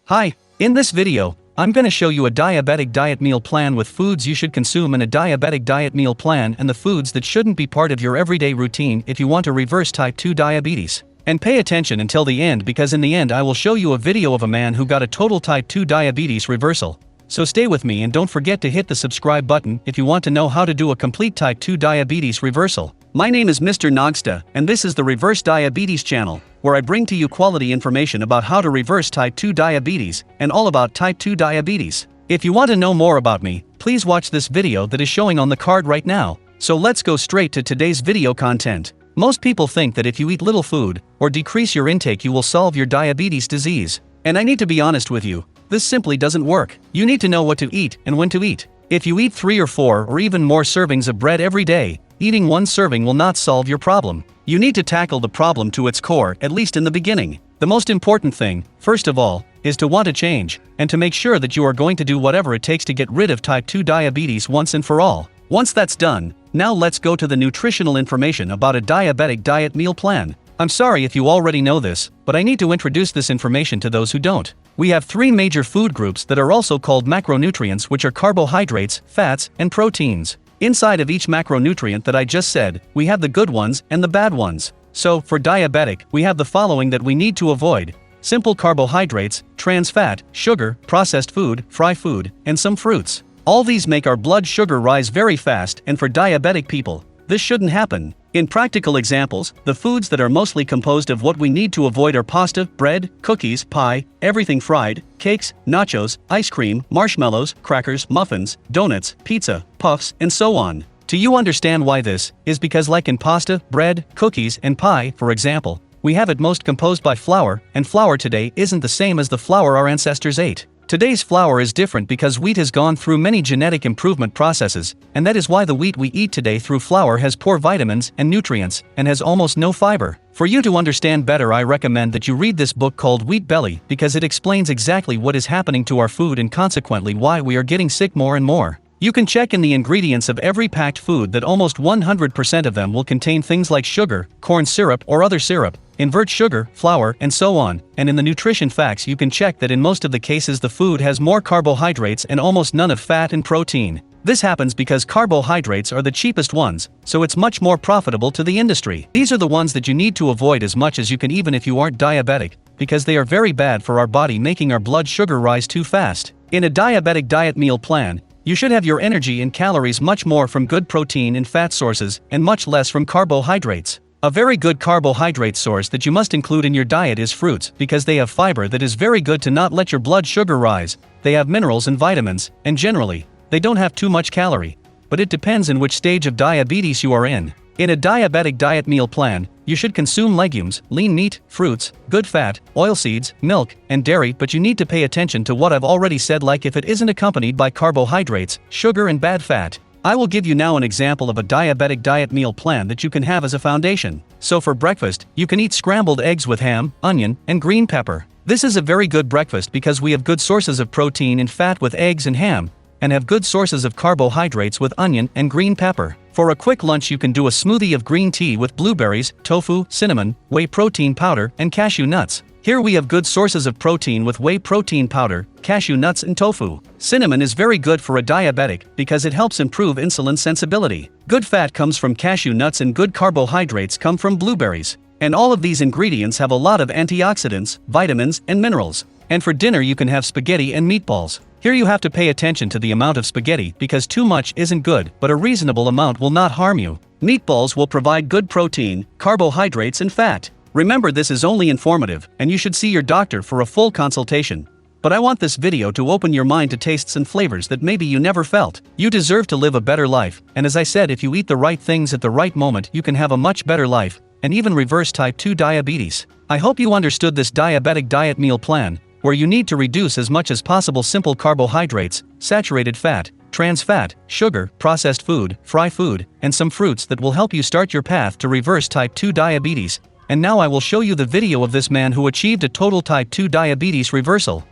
Hi, in this video, I'm gonna show you a diabetic diet meal plan with foods you should consume in a diabetic diet meal plan and the foods that shouldn't be part of your everyday routine if you want to reverse type 2 diabetes. And pay attention until the end because in the end I will show you a video of a man who got a total type 2 diabetes reversal. So stay with me and don't forget to hit the subscribe button if you want to know how to do a complete type 2 diabetes reversal. My name is Mr. Nogsta and this is the Reverse Diabetes channel, where I bring to you quality information about how to reverse type 2 diabetes and all about type 2 diabetes. If you want to know more about me, please watch this video that is showing on the card right now. So let's go straight to today's video content. Most people think that if you eat little food or decrease your intake you will solve your diabetes disease. And I need to be honest with you, this simply doesn't work. You need to know what to eat and when to eat. If you eat 3 or 4 or even more servings of bread every day, eating one serving will not solve your problem. You need to tackle the problem to its core, at least in the beginning. The most important thing, first of all, is to want to change, and to make sure that you are going to do whatever it takes to get rid of type 2 diabetes once and for all. Once that's done, now let's go to the nutritional information about a diabetic diet meal plan. I'm sorry if you already know this, but I need to introduce this information to those who don't. We have 3 major food groups that are also called macronutrients, which are carbohydrates, fats, and proteins. Inside of each macronutrient that I just said, we have the good ones and the bad ones. So, for diabetic, we have the following that we need to avoid: simple carbohydrates, trans fat, sugar, processed food, fry food, and some fruits. All these make our blood sugar rise very fast, and for diabetic people, this shouldn't happen. In practical examples, the foods that are mostly composed of what we need to avoid are pasta, bread, cookies, pie, everything fried, cakes, nachos, ice cream, marshmallows, crackers, muffins, donuts, pizza, puffs, and so on. Do you understand why this is? Because like in pasta, bread, cookies, and pie, for example, we have it most composed by flour, and flour today isn't the same as the flour our ancestors ate. Today's flour is different because wheat has gone through many genetic improvement processes, and that is why the wheat we eat today through flour has poor vitamins and nutrients, and has almost no fiber. For you to understand better, I recommend that you read this book called Wheat Belly because it explains exactly what is happening to our food and consequently why we are getting sick more and more. You can check in the ingredients of every packed food that almost 100% of them will contain things like sugar, corn syrup or other syrup, invert sugar, flour, and so on, and in the nutrition facts you can check that in most of the cases the food has more carbohydrates and almost none of fat and protein. This happens because carbohydrates are the cheapest ones, so it's much more profitable to the industry. These are the ones that you need to avoid as much as you can even if you aren't diabetic, because they are very bad for our body, making our blood sugar rise too fast. In a diabetic diet meal plan, you should have your energy and calories much more from good protein and fat sources and much less from carbohydrates. A very good carbohydrate source that you must include in your diet is fruits because they have fiber that is very good to not let your blood sugar rise. They have minerals and vitamins, and generally, they don't have too much calorie. But it depends in which stage of diabetes you are in. In a diabetic diet meal plan, you should consume legumes, lean meat, fruits, good fat, oilseeds, milk, and dairy, but you need to pay attention to what I've already said, like if it isn't accompanied by carbohydrates, sugar and bad fat. I will give you now an example of a diabetic diet meal plan that you can have as a foundation. So for breakfast, you can eat scrambled eggs with ham, onion, and green pepper. This is a very good breakfast because we have good sources of protein and fat with eggs and ham, and have good sources of carbohydrates with onion and green pepper. For a quick lunch you can do a smoothie of green tea with blueberries, tofu, cinnamon, whey protein powder, and cashew nuts. Here we have good sources of protein with whey protein powder, cashew nuts and tofu. Cinnamon is very good for a diabetic because it helps improve insulin sensibility. Good fat comes from cashew nuts and good carbohydrates come from blueberries. And all of these ingredients have a lot of antioxidants, vitamins, and minerals. And for dinner you can have spaghetti and meatballs. Here you have to pay attention to the amount of spaghetti because too much isn't good, but a reasonable amount will not harm you. Meatballs will provide good protein, carbohydrates and fat. Remember, this is only informative, and you should see your doctor for a full consultation. But I want this video to open your mind to tastes and flavors that maybe you never felt. You deserve to live a better life, and as I said, if you eat the right things at the right moment you can have a much better life, and even reverse type 2 diabetes. I hope you understood this diabetic diet meal plan, where you need to reduce as much as possible simple carbohydrates, saturated fat, trans fat, sugar, processed food, fry food, and some fruits that will help you start your path to reverse type 2 diabetes. And now I will show you the video of this man who achieved a total type 2 diabetes reversal.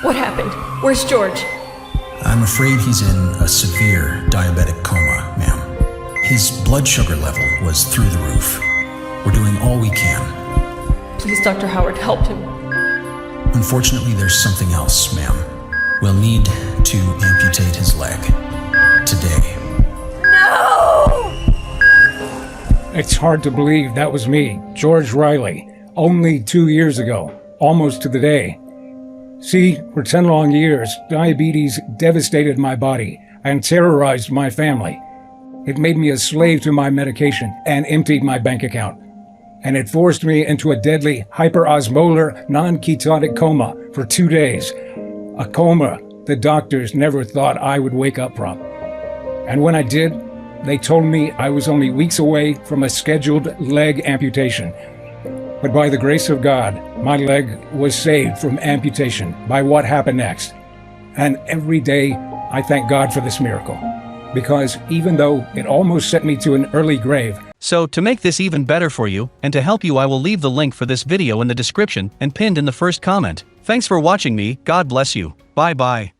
What happened? Where's George? I'm afraid he's in a severe diabetic coma, ma'am. His blood sugar level was through the roof. We're doing all we can. Please, Dr. Howard, help him. Unfortunately, there's something else, ma'am. We'll need to amputate his leg. Today. No! It's hard to believe that was me, George Riley, only 2 years ago, almost to the day. See, for 10 long years, diabetes devastated my body and terrorized my family. It made me a slave to my medication and emptied my bank account. And it forced me into a deadly hyperosmolar, non-ketonic coma for 2 days. A coma the doctors never thought I would wake up from. And when I did, they told me I was only weeks away from a scheduled leg amputation. But by the grace of God, my leg was saved from amputation by what happened next. And every day, I thank God for this miracle. Because even though it almost sent me to an early grave, So, to make this even better for you, and to help you, I will leave the link for this video in the description and pinned in the first comment. Thanks for watching me, God bless you, bye bye.